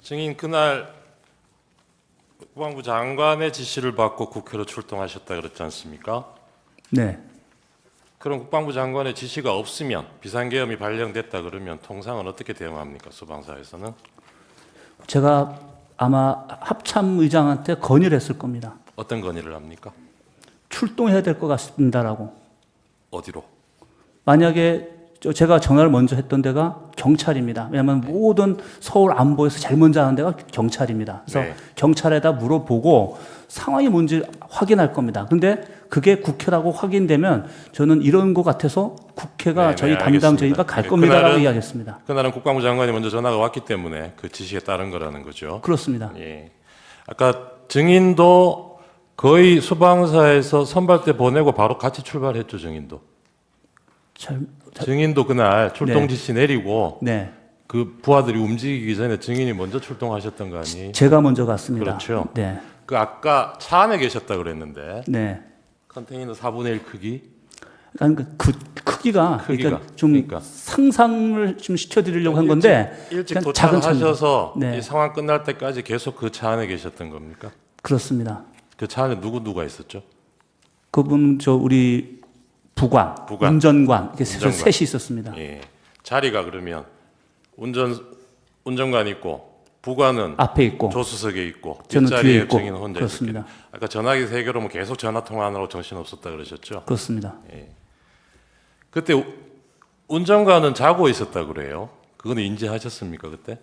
증인 그날 국방부 장관의 지시를 받고 국회로 출동하셨다 그랬지 않습니까? 네. 그럼 국방부 장관의 지시가 없으면 비상계엄이 발령됐다 그러면 통상은 어떻게 대응합니까? 소방사에서는? 제가 아마 합참의장한테 건의를 했을 겁니다. 어떤 건의를 합니까? 출동해야 될 것 같습니다라고. 어디로? 만약에 제가 전화를 먼저 했던 데가 경찰입니다. 왜냐하면 모든 서울 안보에서 제일 먼저 하는 데가 경찰입니다. 그래서 네. 경찰에다 물어보고 상황이 뭔지 확인할 겁니다. 근데 그게 국회라고 확인되면 저는 이런 것 같아서 국회가 네, 저희 네, 담당 알겠습니다. 저희가 갈 네, 겁니다라고 그날은- 이야기했습니다. 그날은 국방부 장관이 먼저 전화가 왔기 때문에 그 지시에 따른 거라는 거죠. 그렇습니다. 예. 아까 증인도 거의 소방사에서 선발대 보내고 바로 같이 출발했죠, 증인도. 증인도 그날 출동 네. 지시 내리고 네. 그 부하들이 움직이기 전에 증인이 먼저 출동하셨던 거 아니? 제가 먼저 갔습니다. 그렇죠. 네. 그 아까 차 안에 계셨다 그랬는데 네. 컨테이너 4분의 1 크기? 그러니까 그 크기가 그러니까 좀 그러니까. 상상을 좀 시켜드리려고 한 건데 일찍 그냥 작은 차입니다. 도착하셔서 네. 이 상황 끝날 때까지 계속 그 차 안에 계셨던 겁니까? 그렇습니다. 그 차 안에 누가 있었죠? 그분 우리 부관, 부관. 운전관 이렇게 운전관. 셋이 있었습니다. 예. 자리가 그러면 운전관 있고 부관은 앞에 있고 조수석에 있고 저는 뒤에 뒷자리에 있고 증인 혼자 그렇습니다. 있었겠네. 아까 전화기 3개로 뭐 계속 전화 통화하느라고 정신 없었다 그러셨죠? 그렇습니다. 그때 운전관은 자고 있었다 그래요. 그건 인지하셨습니까 그때?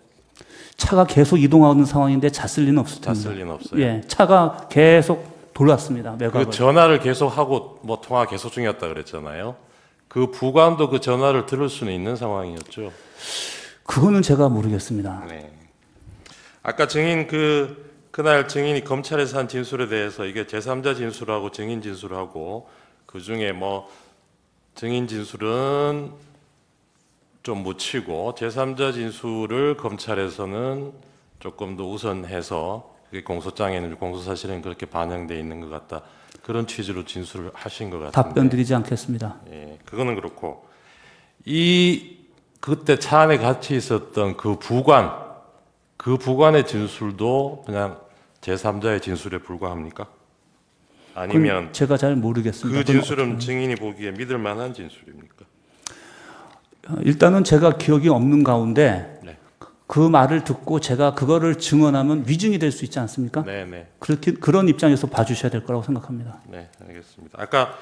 차가 계속 이동하는 상황인데 잤을 리는 없을 텐데. 잤을 리는 없어요. 예, 차가 계속 돌았습니다. 매각을. 그 전화를 계속 하고 뭐 통화 계속 중이었다 그랬잖아요. 그 부관도 그 전화를 들을 수는 있는 상황이었죠. 그거는 제가 모르겠습니다. 네. 아까 증인 그날 증인이 검찰에서 한 진술에 대해서 이게 제3자 진술하고 증인 진술하고 그 중에 뭐 증인 진술은 좀 묻히고 제3자 진술을 검찰에서는 조금 더 우선해서 그게 공소장에는 공소사실은 그렇게 반영돼 있는 것 같다. 그런 취지로 진술을 하신 것 같은데. 답변 드리지 않겠습니다. 예, 그거는 그렇고 그때 차 안에 같이 있었던 그 부관의 진술도 그냥 제3자의 진술에 불과합니까? 아니면 그건 제가 잘 모르겠습니다. 그 그건 진술은 증인이 보기에 믿을 만한 진술입니까? 일단은 제가 기억이 없는 가운데 네. 그 말을 듣고 제가 그거를 증언하면 위증이 될 수 있지 않습니까? 네. 그런 입장에서 봐주셔야 될 거라고 생각합니다. 네, 알겠습니다. 아까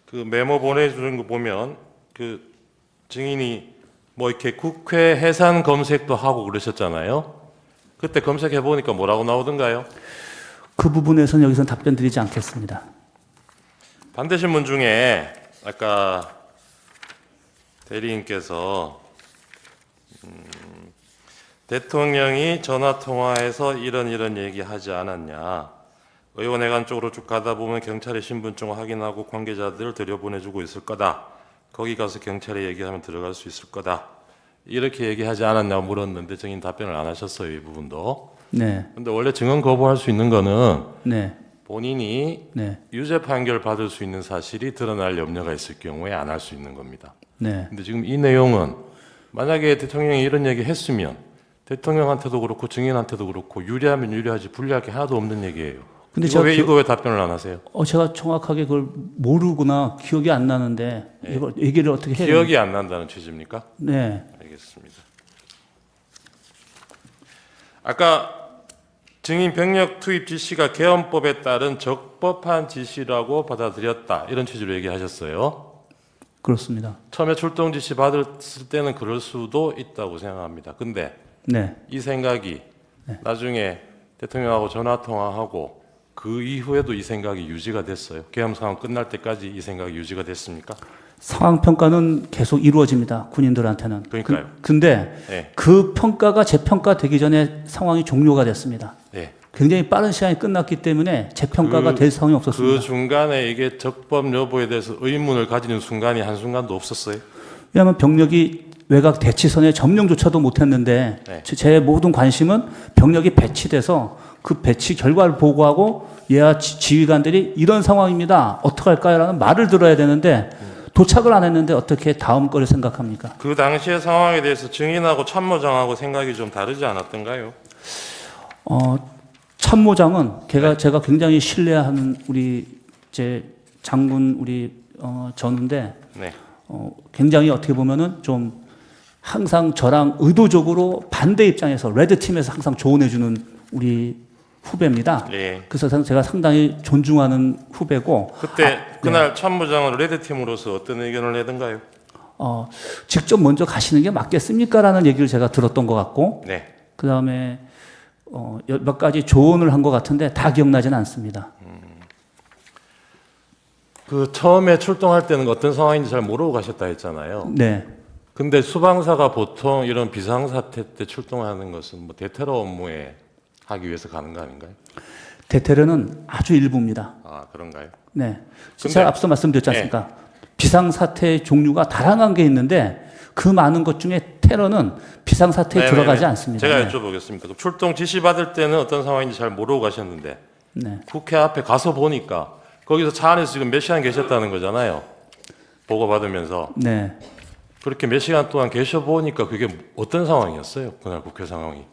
그 메모 보내주는 거 보면 그 증인이 뭐 이렇게 국회 해산 검색도 하고 그러셨잖아요. 그때 검색해 보니까 뭐라고 나오던가요? 그 부분에서는 여기서 답변 드리지 않겠습니다. 반대신문 중에 아까 대리인께서 대통령이 전화 통화해서 이런 얘기하지 않았냐. 의원회관 쪽으로 쭉 가다 보면 경찰의 신분증 확인하고 관계자들을 들여보내주고 있을 거다. 거기 가서 경찰에 얘기하면 들어갈 수 있을 거다. 이렇게 얘기하지 않았냐고 물었는데 증인 답변을 안 하셨어요. 이 부분도. 네, 근데 원래 증언 거부할 수 있는 거는 네, 본인이 네, 유죄 판결 받을 수 있는 사실이 드러날 염려가 있을 경우에 안 할 수 있는 겁니다. 네. 근데 지금 이 내용은 만약에 대통령이 이런 얘기 했으면 대통령한테도 그렇고 증인한테도 그렇고 유리하면 유리하지 불리할 게 하나도 없는 얘기예요. 근데 이거 왜 답변을 안 하세요? 제가 정확하게 그걸 모르구나 기억이 안 나는데 이걸 얘기를 어떻게 해야 기억이 안 난다는 취지입니까? 네, 알겠습니다. 아까 증인 병력 투입 지시가 개헌법에 따른 적법한 지시라고 받아들였다. 이런 취지로 얘기하셨어요. 그렇습니다. 처음에 출동 지시 받았을 때는 그럴 수도 있다고 생각합니다. 근데 네, 이 생각이 나중에 대통령하고 전화 통화하고 그 이후에도 이 생각이 유지가 됐어요. 계엄 상황 끝날 때까지 이 생각이 유지가 됐습니까? 상황 평가는 계속 이루어집니다. 군인들한테는. 그러니까요. 근데 네. 그 평가가 재평가되기 전에 상황이 종료가 됐습니다. 네. 굉장히 빠른 시간이 끝났기 때문에 재평가가 될 상황이 없었습니다. 그 중간에 이게 적법 여부에 대해서 의문을 가지는 순간이 한순간도 없었어요. 왜냐하면 병력이 외곽 대치선에 점령조차도 못했는데 네. 제 모든 관심은 병력이 배치돼서 그 배치 결과를 보고하고 예하 지휘관들이 이런 상황입니다. 어떻게 할까요?라는 말을 들어야 되는데 도착을 안 했는데 어떻게 다음 거를 생각합니까? 그 당시의 상황에 대해서 증인하고 참모장하고 생각이 좀 다르지 않았던가요? 참모장은 제가 굉장히 신뢰하는 우리 제 장군 전우인데 네. 굉장히 어떻게 보면은 좀 항상 저랑 의도적으로 반대 입장에서 레드 팀에서 항상 조언해주는 우리 후배입니다. 예. 그래서 제가 상당히 존중하는 후배고. 그때 그날 참모장은 레드 팀으로서 어떤 의견을 내던가요? 직접 먼저 가시는 게 맞겠습니까라는 얘기를 제가 들었던 것 같고. 네. 그 다음에 몇 가지 조언을 한 것 같은데 다 기억나지는 않습니다. 그 처음에 출동할 때는 어떤 상황인지 잘 모르고 가셨다 했잖아요. 네. 근데 수방사가 보통 이런 비상사태 때 출동하는 것은 뭐 대테러 업무에 하기 위해서 가는 거 아닌가요? 대테러는 아주 일부입니다. 아, 그런가요? 네. 근데- 제가 앞서 말씀드렸지 않습니까? 비상사태의 종류가 다양한 게 있는데 그 많은 것 중에 테러는 비상사태에 네네네. 들어가지 않습니다. 제가 네. 여쭤보겠습니다. 그럼 출동 지시 받을 때는 어떤 상황인지 잘 모르고 가셨는데 네. 국회 앞에 가서 보니까 거기서 차 안에서 지금 몇 시간 계셨다는 거잖아요. 보고 받으면서 네. 그렇게 몇 시간 동안 계셔 보니까 그게 어떤 상황이었어요? 그날 국회 상황이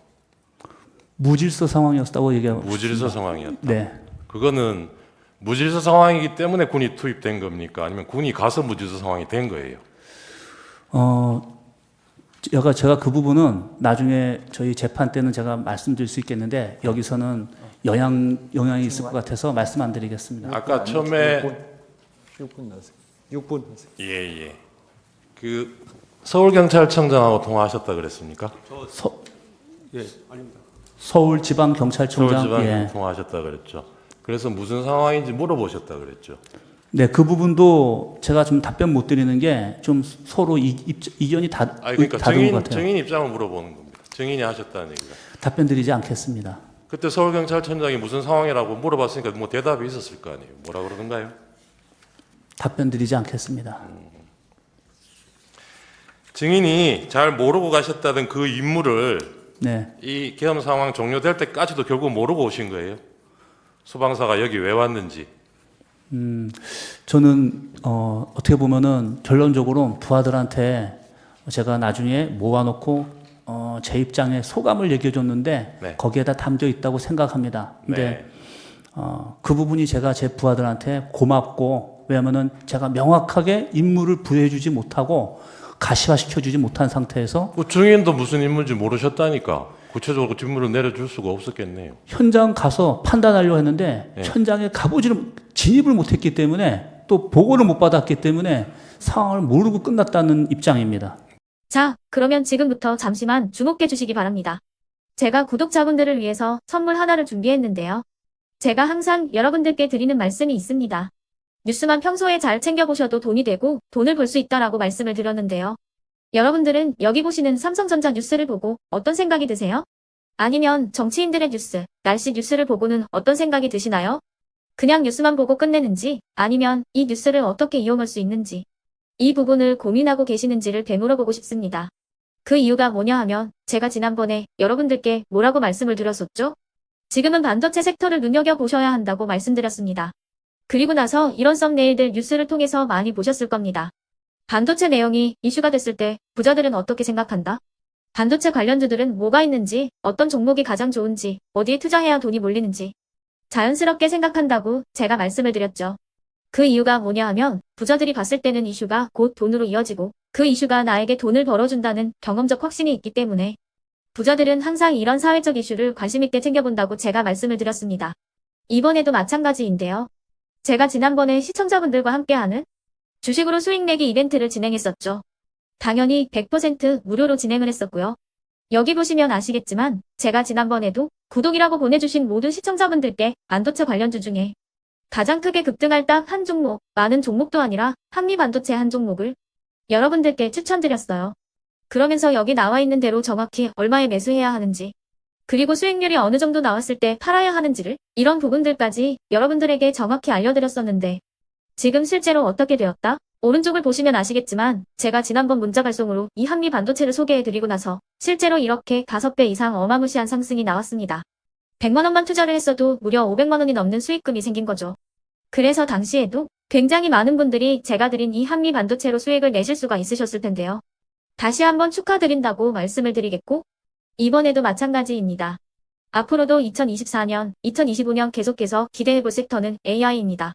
무질서 상황이었다고 얘기하고 무질서 상황이었다. 네. 그거는 무질서 상황이기 때문에 군이 투입된 겁니까? 아니면 군이 가서 무질서 상황이 된 거예요? 제가 그 부분은 나중에 저희 재판 때는 제가 말씀드릴 수 있겠는데 여기서는 영향이 있을 것 같아서 말씀 안 드리겠습니다. 아까 처음에 6분 나세요. 6분 하세요. 예예. 그 서울경찰청장하고 통화하셨다 그랬습니까? 예, 아닙니다. 서울지방경찰청장. 서울지방 예. 통화하셨다 그랬죠. 그래서 무슨 상황인지 물어보셨다 그랬죠. 네, 그 부분도 제가 좀 답변 못 드리는 게 좀 서로 이견이 아니 그러니까 다른 것 같아요. 증인 입장을 물어보는 겁니다. 증인이 하셨다는 얘기가. 답변 드리지 않겠습니다. 그때 서울경찰청장이 무슨 상황이라고 물어봤으니까 뭐 대답이 있었을 거 아니에요. 뭐라 그러던가요? 답변 드리지 않겠습니다. 증인이 잘 모르고 가셨다던 그 임무를 네. 이 계엄 상황 종료될 때까지도 결국 모르고 오신 거예요. 소방사가 여기 왜 왔는지. 저는 어떻게 보면은 결론적으로 부하들한테 제가 나중에 모아놓고 제 입장에 소감을 얘기해줬는데 네. 거기에다 담겨 있다고 생각합니다. 근데 네. 그 부분이 제가 제 부하들한테 고맙고 왜냐면은 제가 명확하게 임무를 부여해주지 못하고 가시화시켜주지 못한 상태에서 그 증인도 무슨 임무인지 모르셨다니까. 구체적으로 직무를 내려줄 수가 없었겠네요. 현장 가서 판단하려고 했는데 네. 현장에 진입을 못했기 때문에 또 보고를 못 받았기 때문에 상황을 모르고 끝났다는 입장입니다. 자, 그러면 지금부터 잠시만 주목해 주시기 바랍니다. 제가 구독자분들을 위해서 선물 하나를 준비했는데요. 제가 항상 여러분들께 드리는 말씀이 있습니다. 뉴스만 평소에 잘 챙겨보셔도 돈이 되고 돈을 벌 수 있다라고 말씀을 드렸는데요. 여러분들은 여기 보시는 삼성전자 뉴스를 보고 어떤 생각이 드세요? 아니면 정치인들의 뉴스, 날씨 뉴스를 보고는 어떤 생각이 드시나요? 그냥 뉴스만 보고 끝내는지 아니면 이 뉴스를 어떻게 이용할 수 있는지 이 부분을 고민하고 계시는지를 되물어보고 싶습니다. 그 이유가 뭐냐 하면 제가 지난번에 여러분들께 뭐라고 말씀을 드렸었죠? 지금은 반도체 섹터를 눈여겨보셔야 한다고 말씀드렸습니다. 그리고 나서 이런 썸네일들 뉴스를 통해서 많이 보셨을 겁니다. 반도체 내용이 이슈가 됐을 때 부자들은 어떻게 생각한다? 반도체 관련주들은 뭐가 있는지, 어떤 종목이 가장 좋은지, 어디에 투자해야 돈이 몰리는지 자연스럽게 생각한다고 제가 말씀을 드렸죠. 그 이유가 뭐냐 하면 부자들이 봤을 때는 이슈가 곧 돈으로 이어지고 그 이슈가 나에게 돈을 벌어준다는 경험적 확신이 있기 때문에 부자들은 항상 이런 사회적 이슈를 관심 있게 챙겨본다고 제가 말씀을 드렸습니다. 이번에도 마찬가지인데요. 제가 지난번에 시청자분들과 함께하는 주식으로 수익 내기 이벤트를 진행했었죠. 당연히 100% 무료로 진행을 했었고요. 여기 보시면 아시겠지만 제가 지난번에도 구독이라고 보내주신 모든 시청자분들께 반도체 관련주 중에 가장 크게 급등할 딱 한 종목, 많은 종목도 아니라 한미반도체 한 종목을 여러분들께 추천드렸어요. 그러면서 여기 나와 있는 대로 정확히 얼마에 매수해야 하는지, 그리고 수익률이 어느 정도 나왔을 때 팔아야 하는지를 이런 부분들까지 여러분들에게 정확히 알려드렸었는데 지금 실제로 어떻게 되었다? 오른쪽을 보시면 아시겠지만 제가 지난번 문자 발송으로 이 한미 반도체를 소개해드리고 나서 실제로 이렇게 5배 이상 어마무시한 상승이 나왔습니다. 100만 원만 투자를 했어도 무려 500만 원이 넘는 수익금이 생긴 거죠. 그래서 당시에도 굉장히 많은 분들이 제가 드린 이 한미 반도체로 수익을 내실 수가 있으셨을 텐데요. 다시 한번 축하드린다고 말씀을 드리겠고 이번에도 마찬가지입니다. 앞으로도 2024년, 2025년 계속해서 기대해볼 섹터는 AI입니다.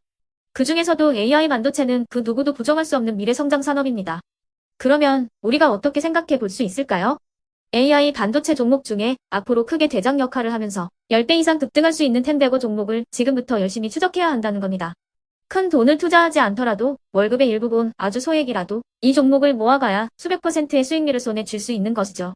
그 중에서도 AI 반도체는 그 누구도 부정할 수 없는 미래 성장 산업입니다. 그러면 우리가 어떻게 생각해 볼 수 있을까요? AI 반도체 종목 중에 앞으로 크게 대장 역할을 하면서 10배 이상 급등할 수 있는 텐베고 종목을 지금부터 열심히 추적해야 한다는 겁니다. 큰 돈을 투자하지 않더라도 월급의 일부분 아주 소액이라도 이 종목을 모아가야 수백 %의 수익률을 손에 쥘 수 있는 것이죠.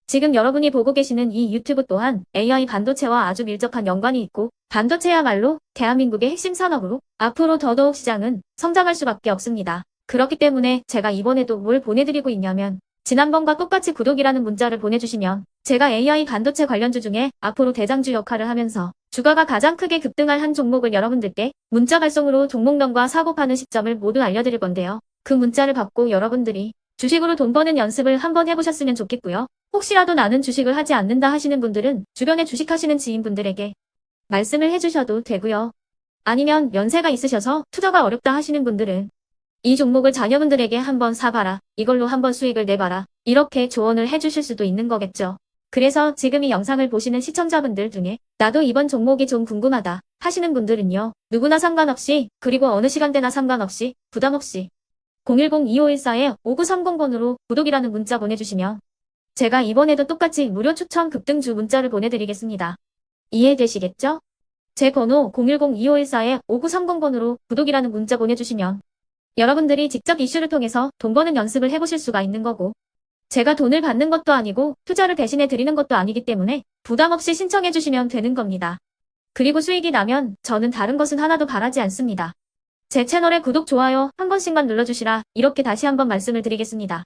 지금 여러분이 보고 계시는 이 유튜브 또한 AI 반도체와 아주 밀접한 연관이 있고 반도체야말로 대한민국의 핵심 산업으로 앞으로 더더욱 시장은 성장할 수밖에 없습니다. 그렇기 때문에 제가 이번에도 뭘 보내드리고 있냐면 지난번과 똑같이 구독이라는 문자를 보내주시면 제가 AI 반도체 관련주 중에 앞으로 대장주 역할을 하면서 주가가 가장 크게 급등할 한 종목을 여러분들께 문자 발송으로 종목명과 사고 파는 시점을 모두 알려드릴 건데요. 그 문자를 받고 여러분들이 주식으로 돈 버는 연습을 한번 해보셨으면 좋겠고요. 혹시라도 나는 주식을 하지 않는다 하시는 분들은 주변에 주식하시는 지인분들에게 말씀을 해주셔도 되고요. 아니면 연세가 있으셔서 투자가 어렵다 하시는 분들은 이 종목을 자녀분들에게 한번 사봐라. 이걸로 한번 수익을 내봐라. 이렇게 조언을 해주실 수도 있는 거겠죠. 그래서 지금 이 영상을 보시는 시청자분들 중에 나도 이번 종목이 좀 궁금하다 하시는 분들은요. 누구나 상관없이 그리고 어느 시간대나 상관없이 부담없이 010-2514-5930번으로 구독이라는 문자 보내주시면 제가 이번에도 똑같이 무료 추천 급등주 문자를 보내드리겠습니다. 이해되시겠죠? 제 번호 010-2514-5930번으로 구독이라는 문자 보내주시면 여러분들이 직접 이슈를 통해서 돈 버는 연습을 해보실 수가 있는 거고 제가 돈을 받는 것도 아니고 투자를 대신해 드리는 것도 아니기 때문에 부담 없이 신청해 주시면 되는 겁니다. 그리고 수익이 나면 저는 다른 것은 하나도 바라지 않습니다. 제 채널에 구독, 좋아요 한 번씩만 눌러주시라 이렇게 다시 한번 말씀을 드리겠습니다.